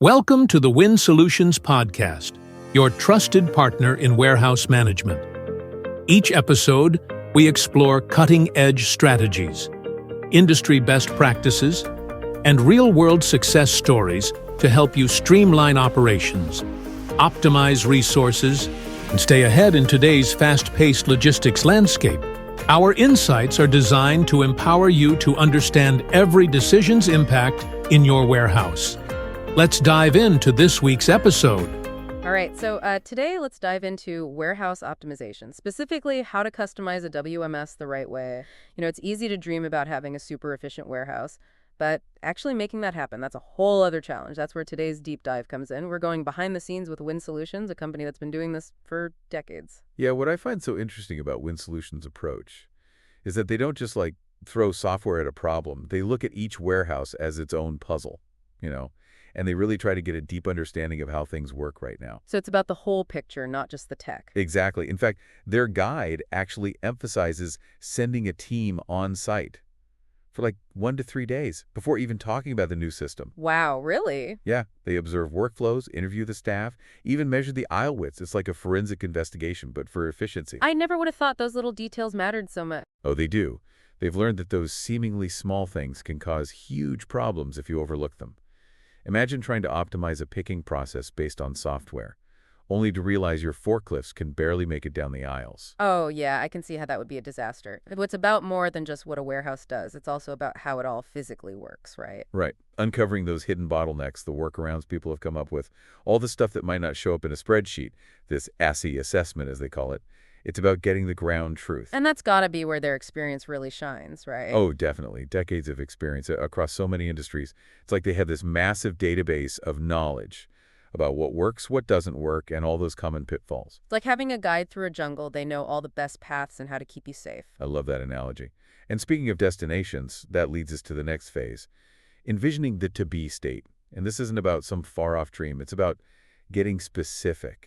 Welcome to the Win Solutions Podcast, your trusted partner in warehouse management. Each episode, we explore cutting-edge strategies, industry best practices, and real-world success stories to help you streamline operations, optimize resources, and stay ahead in today's fast-paced logistics landscape. Our insights are designed to empower you to understand every decision's impact in your warehouse. Let's dive into this week's episode. All right, so today let's dive into warehouse optimization, specifically how to customize a WMS the right way. It's easy to dream about having a super efficient warehouse, but actually making that happen, that's a whole other challenge. That's where today's deep dive comes in. We're going behind the scenes with Win Solutions, a company that's been doing this for decades. Yeah, what I find so interesting about Win Solutions' approach is that they don't just throw software at a problem. They look at each warehouse as its own puzzle, and they really try to get a deep understanding of how things work right now. So it's about the whole picture, not just the tech. Exactly. In fact, their guide actually emphasizes sending a team on site for 1 to 3 days before even talking about the new system. Wow, really? Yeah, they observe workflows, interview the staff, even measure the aisle widths. It's like a forensic investigation, but for efficiency. I never would have thought those little details mattered so much. Oh, they do. They've learned that those seemingly small things can cause huge problems if you overlook them. Imagine trying to optimize a picking process based on software, only to realize your forklifts can barely make it down the aisles. Oh, yeah, I can see how that would be a disaster. It's about more than just what a warehouse does. It's also about how it all physically works, right? Right. Uncovering those hidden bottlenecks, the workarounds people have come up with, all the stuff that might not show up in a spreadsheet, this ASSE assessment, as they call it. It's about getting the ground truth. And that's got to be where their experience really shines, right? Oh, definitely. Decades of experience across so many industries. It's like they have this massive database of knowledge about what works, what doesn't work, and all those common pitfalls. It's like having a guide through a jungle. They know all the best paths and how to keep you safe. I love that analogy. And speaking of destinations, that leads us to the next phase, envisioning the to-be state. And this isn't about some far-off dream. It's about getting specific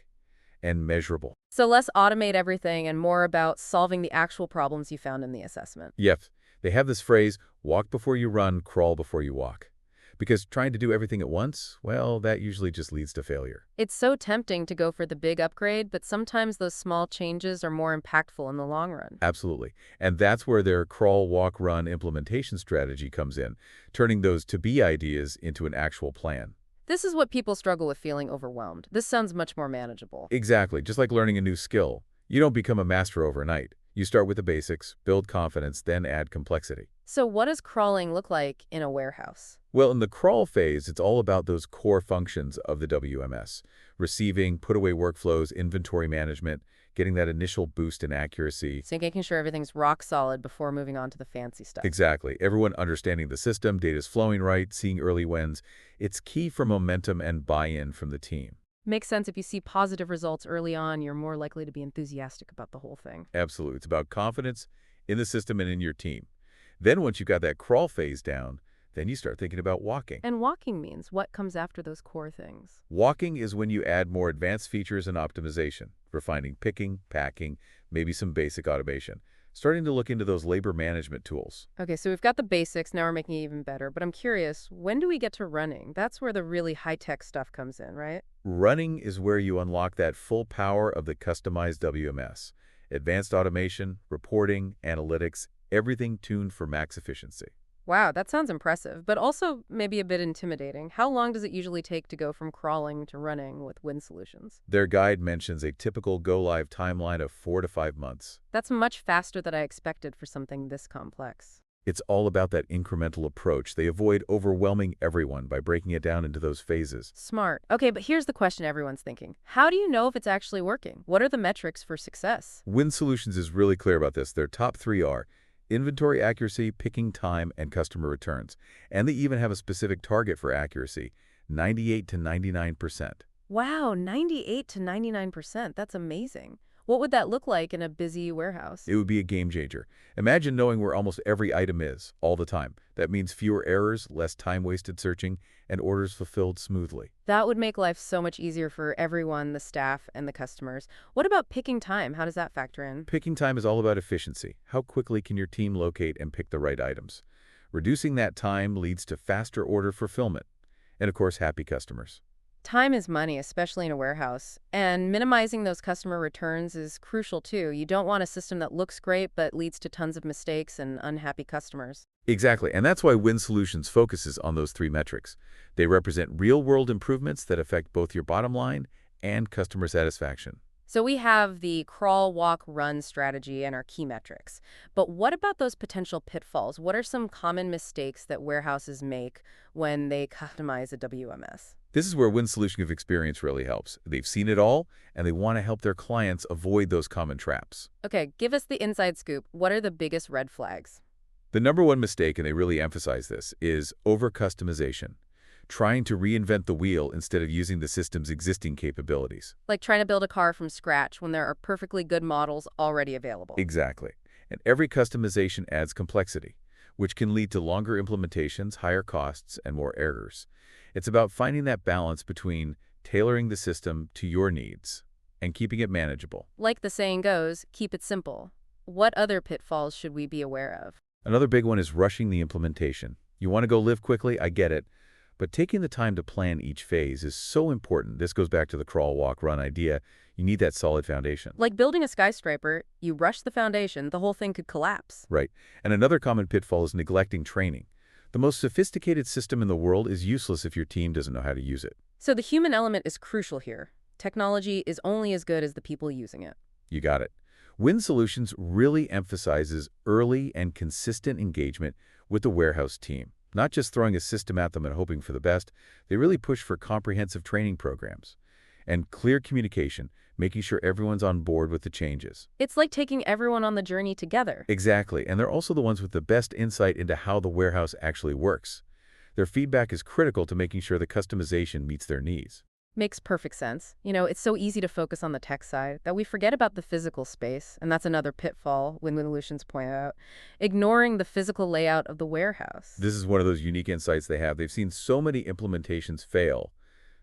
and measurable. So less automate everything and more about solving the actual problems you found in the assessment. Yep. They have this phrase, walk before you run, crawl before you walk. Because trying to do everything at once, well, that usually just leads to failure. It's so tempting to go for the big upgrade, but sometimes those small changes are more impactful in the long run. Absolutely. And that's where their crawl, walk, run implementation strategy comes in, turning those to-be ideas into an actual plan. This is what people struggle with, feeling overwhelmed. This sounds much more manageable. Exactly. Just like learning a new skill. You don't become a master overnight. You start with the basics, build confidence, then add complexity. So what does crawling look like in a warehouse? Well, in the crawl phase, it's all about those core functions of the WMS. Receiving, put-away workflows, inventory management, getting that initial boost in accuracy. So making sure everything's rock solid before moving on to the fancy stuff. Exactly. Everyone understanding the system, data's flowing right, seeing early wins. It's key for momentum and buy-in from the team. Makes sense. If you see positive results early on, you're more likely to be enthusiastic about the whole thing. Absolutely. It's about confidence in the system and in your team. Then once you've got that crawl phase down, then you start thinking about walking. And walking means what comes after those core things? Walking is when you add more advanced features and optimization, refining picking, packing, maybe some basic automation. Starting to look into those labor management tools. Okay, so we've got the basics, now we're making it even better. But I'm curious, when do we get to running? That's where the really high-tech stuff comes in, right? Running is where you unlock that full power of the customized WMS. Advanced automation, reporting, analytics, everything tuned for max efficiency. Wow, that sounds impressive, but also maybe a bit intimidating. How long does it usually take to go from crawling to running with Win Solutions? Their guide mentions a typical go-live timeline of 4 to 5 months. That's much faster than I expected for something this complex. It's all about that incremental approach. They avoid overwhelming everyone by breaking it down into those phases. Smart. Okay, but here's the question everyone's thinking. How do you know if it's actually working? What are the metrics for success? Win Solutions is really clear about this. Their top 3 are inventory accuracy, picking time, and customer returns. And they even have a specific target for accuracy, 98 to 99%. Wow, 98 to 99%. That's amazing. What would that look like in a busy warehouse? It would be a game changer. Imagine knowing where almost every item is, all the time. That means fewer errors, less time wasted searching, and orders fulfilled smoothly. That would make life so much easier for everyone, the staff and the customers. What about picking time? How does that factor in? Picking time is all about efficiency. How quickly can your team locate and pick the right items? Reducing that time leads to faster order fulfillment. And of course, happy customers. Time is money, especially in a warehouse. And minimizing those customer returns is crucial too. You don't want a system that looks great but leads to tons of mistakes and unhappy customers. Exactly, and that's why Win Solutions focuses on those three metrics. They represent real-world improvements that affect both your bottom line and customer satisfaction. So we have the crawl, walk, run strategy and our key metrics. But what about those potential pitfalls? What are some common mistakes that warehouses make when they customize a WMS? This is where Win Solution of Experience really helps. They've seen it all, and they want to help their clients avoid those common traps. Okay, give us the inside scoop. What are the biggest red flags? The number one mistake, and they really emphasize this, is over-customization. Trying to reinvent the wheel instead of using the system's existing capabilities. Like trying to build a car from scratch when there are perfectly good models already available. Exactly. And every customization adds complexity, which can lead to longer implementations, higher costs, and more errors. It's about finding that balance between tailoring the system to your needs and keeping it manageable. Like the saying goes, keep it simple. What other pitfalls should we be aware of? Another big one is rushing the implementation. You want to go live quickly, I get it. But taking the time to plan each phase is so important. This goes back to the crawl, walk, run idea. You need that solid foundation. Like building a skyscraper, you rush the foundation, the whole thing could collapse. Right. And another common pitfall is neglecting training. The most sophisticated system in the world is useless if your team doesn't know how to use it. So the human element is crucial here. Technology is only as good as the people using it. You got it. Win Solutions really emphasizes early and consistent engagement with the warehouse team. Not just throwing a system at them and hoping for the best, they really push for comprehensive training programs and clear communication, making sure everyone's on board with the changes. It's like taking everyone on the journey together. Exactly, and they're also the ones with the best insight into how the warehouse actually works. Their feedback is critical to making sure the customization meets their needs. Makes perfect sense. You know, it's so easy to focus on the tech side that we forget about the physical space, and that's another pitfall Win-Win Solutions point out, ignoring the physical layout of the warehouse. This is one of those unique insights they have. They've seen so many implementations fail,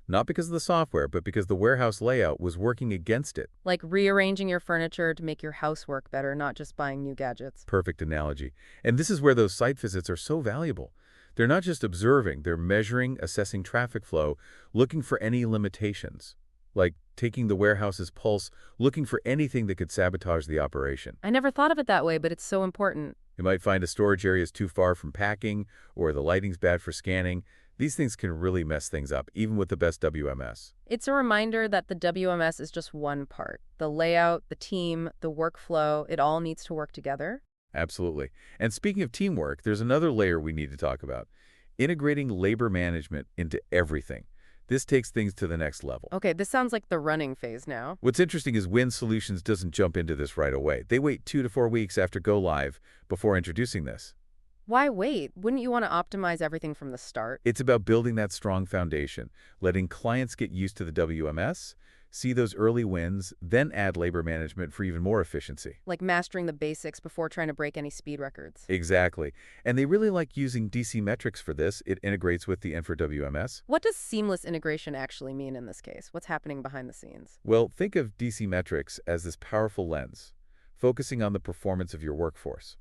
not because of the software, but because the warehouse layout was working against it. Like rearranging your furniture to make your house work better, not just buying new gadgets. Perfect analogy. And this is where those site visits are so valuable. They're not just observing, they're measuring, assessing traffic flow, looking for any limitations, like taking the warehouse's pulse, looking for anything that could sabotage the operation. I never thought of it that way, but it's so important. You might find a storage area is too far from packing, or the lighting's bad for scanning. These things can really mess things up, even with the best WMS. It's a reminder that the WMS is just one part. The layout, the team, the workflow, it all needs to work together. Absolutely. And speaking of teamwork, there's another layer we need to talk about. Integrating labor management into everything. This takes things to the next level. Okay, this sounds like the running phase now. What's interesting is Win Solutions doesn't jump into this right away. They wait 2 to 4 weeks after go live before introducing this. Why wait? Wouldn't you want to optimize everything from the start? It's about building that strong foundation, letting clients get used to the WMS, see those early wins, then add labor management for even more efficiency. Like mastering the basics before trying to break any speed records. Exactly. And they really like using DC metrics for this. It integrates with the Infor WMS. What does seamless integration actually mean in this case? What's happening behind the scenes? Well, think of DC metrics as this powerful lens, focusing on the performance of your workforce.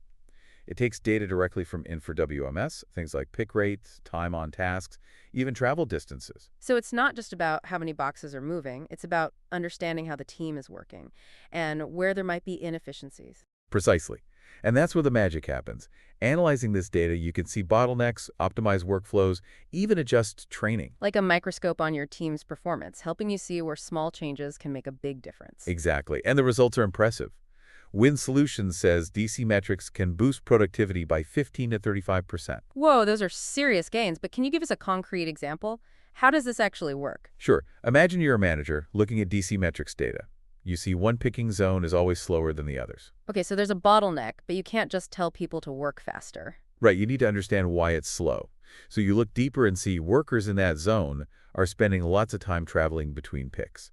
It takes data directly from Infor WMS, things like pick rates, time on tasks, even travel distances. So it's not just about how many boxes are moving, it's about understanding how the team is working and where there might be inefficiencies. Precisely. And that's where the magic happens. Analyzing this data, you can see bottlenecks, optimize workflows, even adjust training. Like a microscope on your team's performance, helping you see where small changes can make a big difference. Exactly. And the results are impressive. Win Solutions says DC metrics can boost productivity by 15 to 35%. Whoa, those are serious gains, but can you give us a concrete example? How does this actually work? Sure. Imagine you're a manager looking at DC metrics data. You see one picking zone is always slower than the others. Okay, so there's a bottleneck, but you can't just tell people to work faster. Right, you need to understand why it's slow. So you look deeper and see workers in that zone are spending lots of time traveling between picks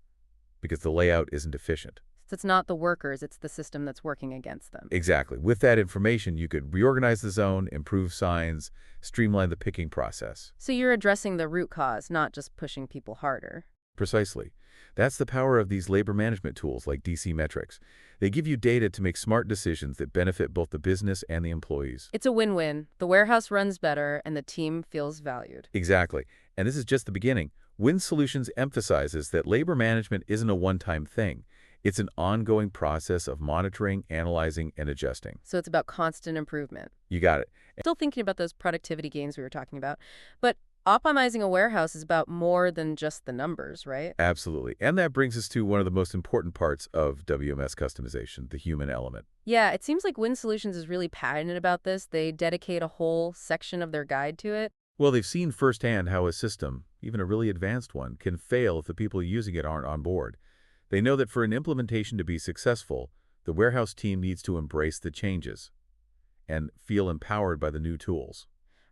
because the layout isn't efficient. So it's not the workers, it's the system that's working against them. Exactly. With that information, you could reorganize the zone, improve signs, streamline the picking process. So you're addressing the root cause, not just pushing people harder. Precisely. That's the power of these labor management tools like DC metrics. They give you data to make smart decisions that benefit both the business and the employees. It's a win-win. The warehouse runs better and the team feels valued. Exactly. And this is just the beginning. Win Solutions emphasizes that labor management isn't a one-time thing. It's an ongoing process of monitoring, analyzing, and adjusting. So it's about constant improvement. You got it. Still thinking about those productivity gains we were talking about, but optimizing a warehouse is about more than just the numbers, right? Absolutely. And that brings us to one of the most important parts of WMS customization, the human element. Yeah, it seems like Win Solutions is really passionate about this. They dedicate a whole section of their guide to it. Well, they've seen firsthand how a system, even a really advanced one, can fail if the people using it aren't on board. They know that for an implementation to be successful, the warehouse team needs to embrace the changes and feel empowered by the new tools.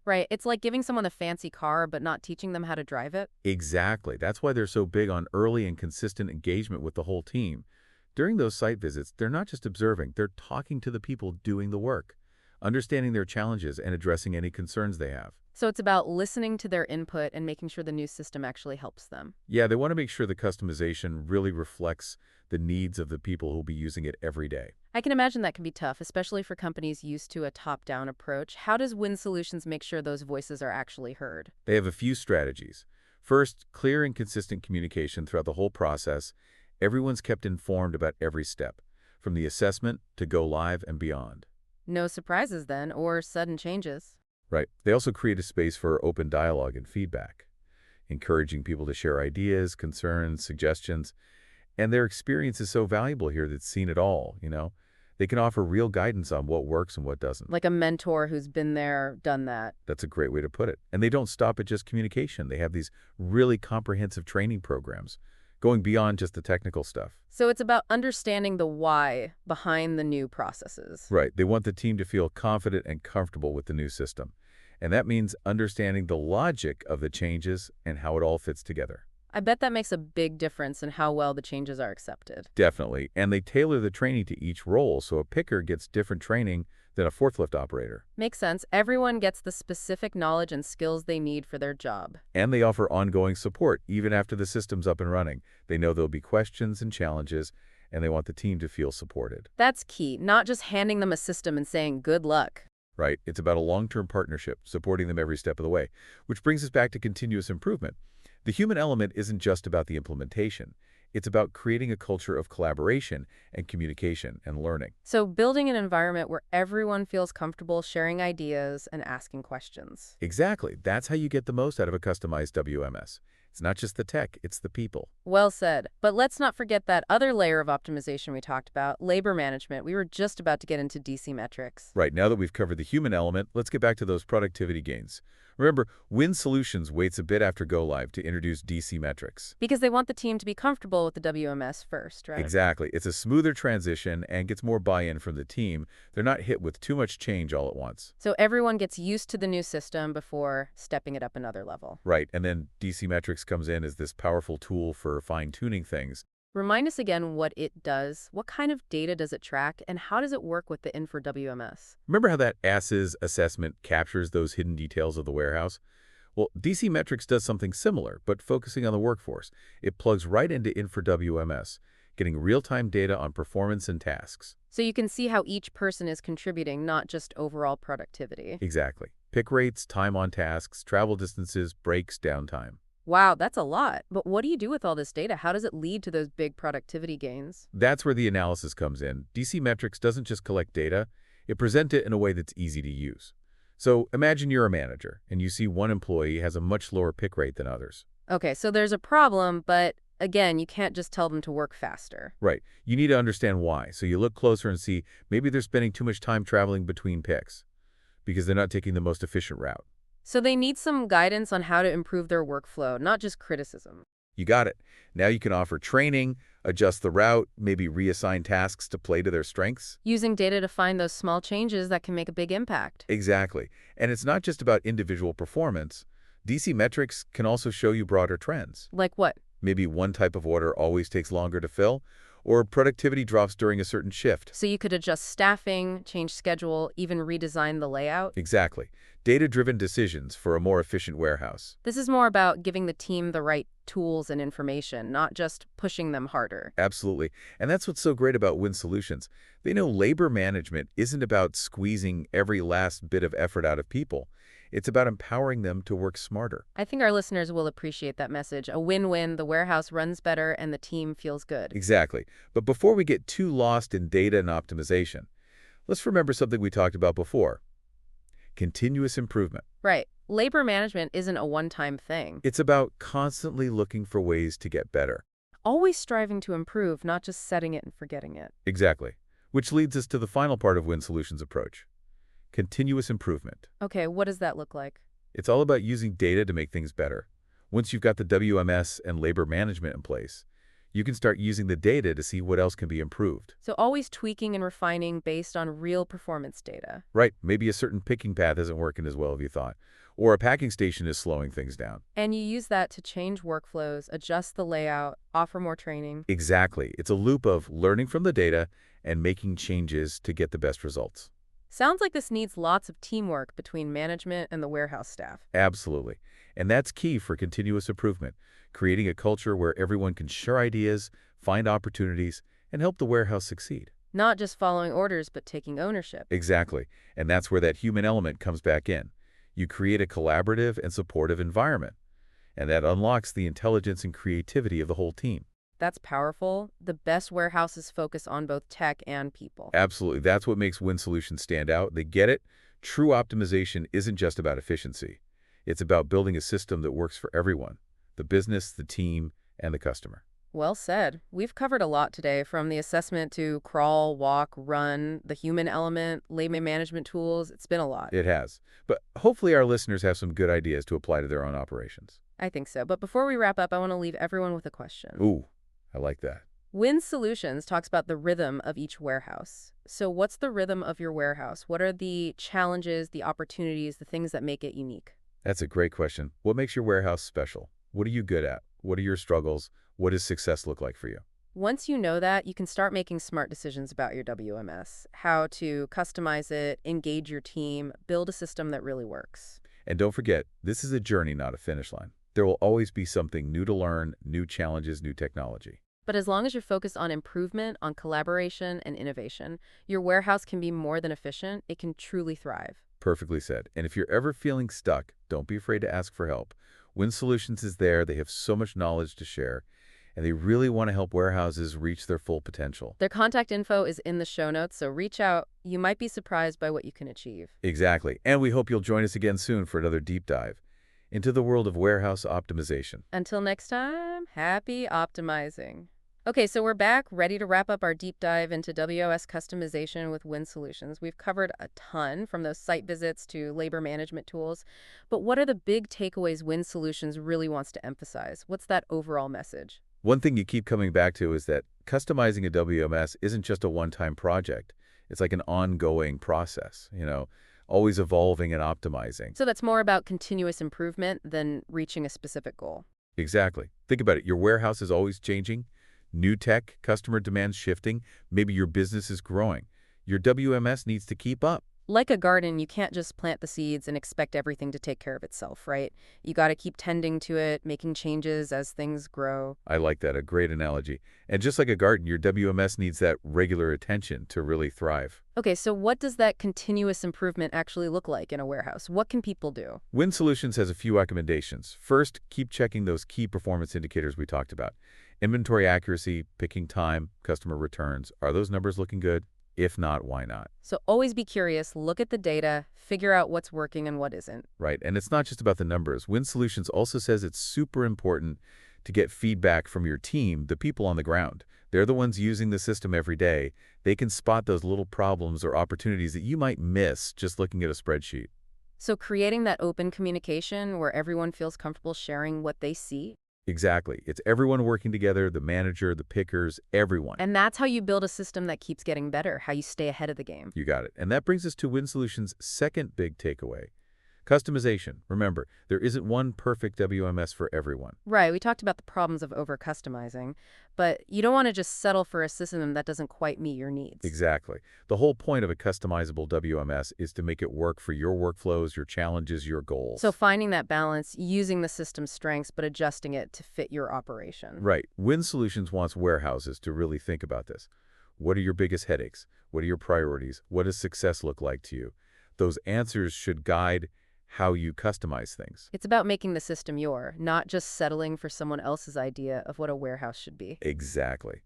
Right, it's like giving someone a fancy car but not teaching them how to drive it. Exactly. That's why they're so big on early and consistent engagement with the whole team. During those site visits, they're not just observing, they're talking to the people doing the work, understanding their challenges and addressing any concerns they have. So it's about listening to their input and making sure the new system actually helps them. Yeah, they want to make sure the customization really reflects the needs of the people who'll be using it every day. I can imagine that can be tough, especially for companies used to a top-down approach. How does Win Solutions make sure those voices are actually heard? They have a few strategies. First, clear and consistent communication throughout the whole process. Everyone's kept informed about every step, from the assessment to go live and beyond. No surprises then, or sudden changes. Right. They also create a space for open dialogue and feedback, encouraging people to share ideas, concerns, suggestions. And their experience is so valuable here that's seen it all, They can offer real guidance on what works and what doesn't. Like a mentor who's been there, done that. That's a great way to put it. And they don't stop at just communication. They have these really comprehensive training programs, going beyond just the technical stuff. So it's about understanding the why behind the new processes. Right. They want the team to feel confident and comfortable with the new system. And that means understanding the logic of the changes and how it all fits together. I bet that makes a big difference in how well the changes are accepted. Definitely. And they tailor the training to each role, so a picker gets different training than a forklift operator. Makes sense. Everyone gets the specific knowledge and skills they need for their job. And they offer ongoing support even after the system's up and running. They know there'll be questions and challenges, and they want the team to feel supported. That's key, not just handing them a system and saying good luck. Right. It's about a long-term partnership, supporting them every step of the way, which brings us back to continuous improvement. The human element isn't just about the implementation. It's about creating a culture of collaboration and communication and learning. So building an environment where everyone feels comfortable sharing ideas and asking questions. Exactly. That's how you get the most out of a customized WMS. It's not just the tech, it's the people. Well said. But let's not forget that other layer of optimization we talked about, labor management. We were just about to get into DC metrics. Right, now that we've covered the human element, let's get back to those productivity gains. Remember, Win Solutions waits a bit after go live to introduce DC metrics. Because they want the team to be comfortable with the WMS first, right? Exactly. It's a smoother transition and gets more buy-in from the team. They're not hit with too much change all at once. So everyone gets used to the new system before stepping it up another level. Right, and then DC metrics comes in as this powerful tool for fine-tuning things. Remind us again what it does, what kind of data does it track, and how does it work with the Infor WMS? Remember how that AS's assessment captures those hidden details of the warehouse? Well, DC Metrics does something similar, but focusing on the workforce. It plugs right into Infor WMS, getting real-time data on performance and tasks. So you can see how each person is contributing, not just overall productivity. Exactly. Pick rates, time on tasks, travel distances, breaks, downtime. Wow, that's a lot. But what do you do with all this data? How does it lead to those big productivity gains? That's where the analysis comes in. DC Metrics doesn't just collect data, it presents it in a way that's easy to use. So imagine you're a manager, and you see one employee has a much lower pick rate than others. Okay, so there's a problem, but again, you can't just tell them to work faster. Right. You need to understand why. So you look closer and see maybe they're spending too much time traveling between picks because they're not taking the most efficient route. So they need some guidance on how to improve their workflow, not just criticism. You got it. Now you can offer training, adjust the route, maybe reassign tasks to play to their strengths. Using data to find those small changes that can make a big impact. Exactly. And it's not just about individual performance. DC Metrics can also show you broader trends. Like what? Maybe one type of order always takes longer to fill, or productivity drops during a certain shift. So you could adjust staffing, change schedule, even redesign the layout? Exactly. Data-driven decisions for a more efficient warehouse. This is more about giving the team the right tools and information, not just pushing them harder. Absolutely. And that's what's so great about Win Solutions. They know labor management isn't about squeezing every last bit of effort out of people. It's about empowering them to work smarter. I think our listeners will appreciate that message. A win-win, the warehouse runs better and the team feels good. Exactly. But before we get too lost in data and optimization, let's remember something we talked about before. Continuous improvement. Right. Labor management isn't a one-time thing. It's about constantly looking for ways to get better. Always striving to improve, not just setting it and forgetting it. Exactly. Which leads us to the final part of Win Solutions' approach. Continuous improvement. Okay, what does that look like? It's all about using data to make things better. Once you've got the WMS and labor management in place, you can start using the data to see what else can be improved. So always tweaking and refining based on real performance data. Right, maybe a certain picking path isn't working as well as you thought, or a packing station is slowing things down. And you use that to change workflows, adjust the layout, offer more training. Exactly. It's a loop of learning from the data and making changes to get the best results. Sounds like this needs lots of teamwork between management and the warehouse staff. Absolutely. And that's key for continuous improvement, creating a culture where everyone can share ideas, find opportunities, and help the warehouse succeed. Not just following orders, but taking ownership. Exactly. And that's where that human element comes back in. You create a collaborative and supportive environment, and that unlocks the intelligence and creativity of the whole team. That's powerful. The best warehouses focus on both tech and people. Absolutely. That's what makes Win Solutions stand out. They get it. True optimization isn't just about efficiency. It's about building a system that works for everyone, the business, the team, and the customer. Well said. We've covered a lot today, from the assessment to crawl, walk, run, the human element, labor management tools. It's been a lot. It has. But hopefully our listeners have some good ideas to apply to their own operations. I think so. But before we wrap up, I want to leave everyone with a question. Ooh, I like that. Win Solutions talks about the rhythm of each warehouse. So what's the rhythm of your warehouse? What are the challenges, the opportunities, the things that make it unique? That's a great question. What makes your warehouse special? What are you good at? What are your struggles? What does success look like for you? Once you know that, you can start making smart decisions about your WMS, how to customize it, engage your team, build a system that really works. And don't forget, this is a journey, not a finish line. There will always be something new to learn, new challenges, new technology. But as long as you're focused on improvement, on collaboration, and innovation, your warehouse can be more than efficient. It can truly thrive. Perfectly said. And if you're ever feeling stuck, don't be afraid to ask for help. Win Solutions is there. They have so much knowledge to share, and they really want to help warehouses reach their full potential. Their contact info is in the show notes, so reach out. You might be surprised by what you can achieve. Exactly. And we hope you'll join us again soon for another deep dive into the world of warehouse optimization. Until next time, happy optimizing. Okay, so we're back, ready to wrap up our deep dive into WMS customization with Win Solutions. We've covered a ton, from those site visits to labor management tools. But what are the big takeaways Win Solutions really wants to emphasize? What's that overall message? One thing you keep coming back to is that customizing a WMS isn't just a one-time project. It's like an ongoing process, always evolving and optimizing. So that's more about continuous improvement than reaching a specific goal. Exactly. Think about it. Your warehouse is always changing. New tech, customer demands shifting. Maybe your business is growing. Your WMS needs to keep up. Like a garden, you can't just plant the seeds and expect everything to take care of itself, right? You got to keep tending to it, making changes as things grow. I like that. A great analogy. And just like a garden, your WMS needs that regular attention to really thrive. Okay, so what does that continuous improvement actually look like in a warehouse? What can people do? Win Solutions has a few recommendations. First, keep checking those key performance indicators we talked about. Inventory accuracy, picking time, customer returns. Are those numbers looking good? If not, why not? So always be curious, look at the data, figure out what's working and what isn't. Right, and it's not just about the numbers. Win Solutions also says it's super important to get feedback from your team, the people on the ground. They're the ones using the system every day. They can spot those little problems or opportunities that you might miss just looking at a spreadsheet. So creating that open communication where everyone feels comfortable sharing what they see. Exactly. It's everyone working together, the manager, the pickers, everyone. And that's how you build a system that keeps getting better, how you stay ahead of the game. You got it. And that brings us to Win Solutions' second big takeaway. Customization. Remember, there isn't one perfect WMS for everyone. Right, we talked about the problems of over-customizing, but you don't want to just settle for a system that doesn't quite meet your needs. Exactly. The whole point of a customizable WMS is to make it work for your workflows, your challenges, your goals. So finding that balance, using the system's strengths, but adjusting it to fit your operation. Right. Win Solutions wants warehouses to really think about this. What are your biggest headaches? What are your priorities? What does success look like to you? Those answers should guide how you customize things. It's about making the system not just settling for someone else's idea of what a warehouse should be. Exactly.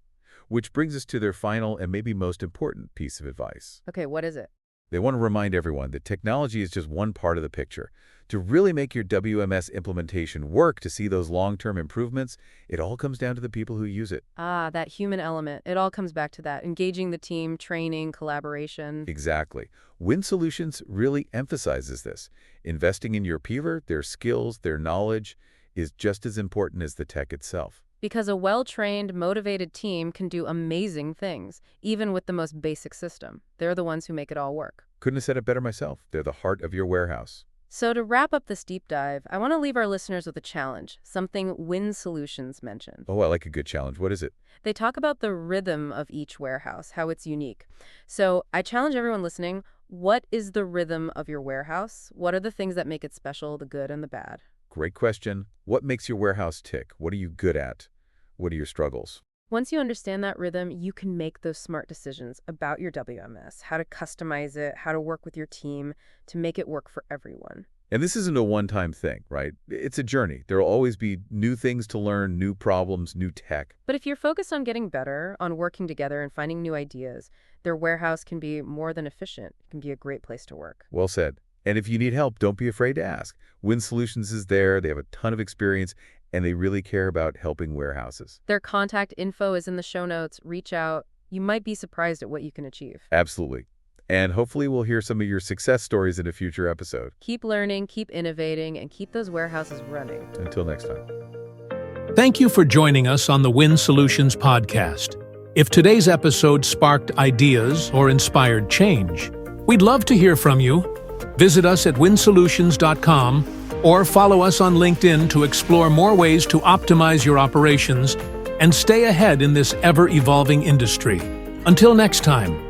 Which brings us to their final and maybe most important piece of advice. Okay, what is it? They want to remind everyone that technology is just one part of the picture. To really make your WMS implementation work, to see those long-term improvements, it all comes down to the people who use it. Ah, that human element. It all comes back to that. Engaging the team, training, collaboration. Exactly. Win Solutions really emphasizes this. Investing in your peer, their skills, their knowledge, is just as important as the tech itself. Because a well-trained, motivated team can do amazing things, even with the most basic system. They're the ones who make it all work. Couldn't have said it better myself. They're the heart of your warehouse. So to wrap up this deep dive, I want to leave our listeners with a challenge, something Win Solutions mentioned. Oh, I like a good challenge. What is it? They talk about the rhythm of each warehouse, how it's unique. So I challenge everyone listening, what is the rhythm of your warehouse? What are the things that make it special, the good and the bad? Great question. What makes your warehouse tick? What are you good at? What are your struggles? Once you understand that rhythm, you can make those smart decisions about your WMS, how to customize it, how to work with your team to make it work for everyone. And this isn't a one-time thing, right? It's a journey. There will always be new things to learn, new problems, new tech. But if you're focused on getting better, on working together and finding new ideas, their warehouse can be more than efficient. It can be a great place to work. Well said. And if you need help, don't be afraid to ask. Win Solutions is there. They have a ton of experience, and they really care about helping warehouses. Their contact info is in the show notes. Reach out. You might be surprised at what you can achieve. Absolutely. And hopefully we'll hear some of your success stories in a future episode. Keep learning, keep innovating, and keep those warehouses running. Until next time. Thank you for joining us on the Win Solutions podcast. If today's episode sparked ideas or inspired change, we'd love to hear from you. Visit us at winsolutions.com or follow us on LinkedIn to explore more ways to optimize your operations and stay ahead in this ever-evolving industry. Until next time.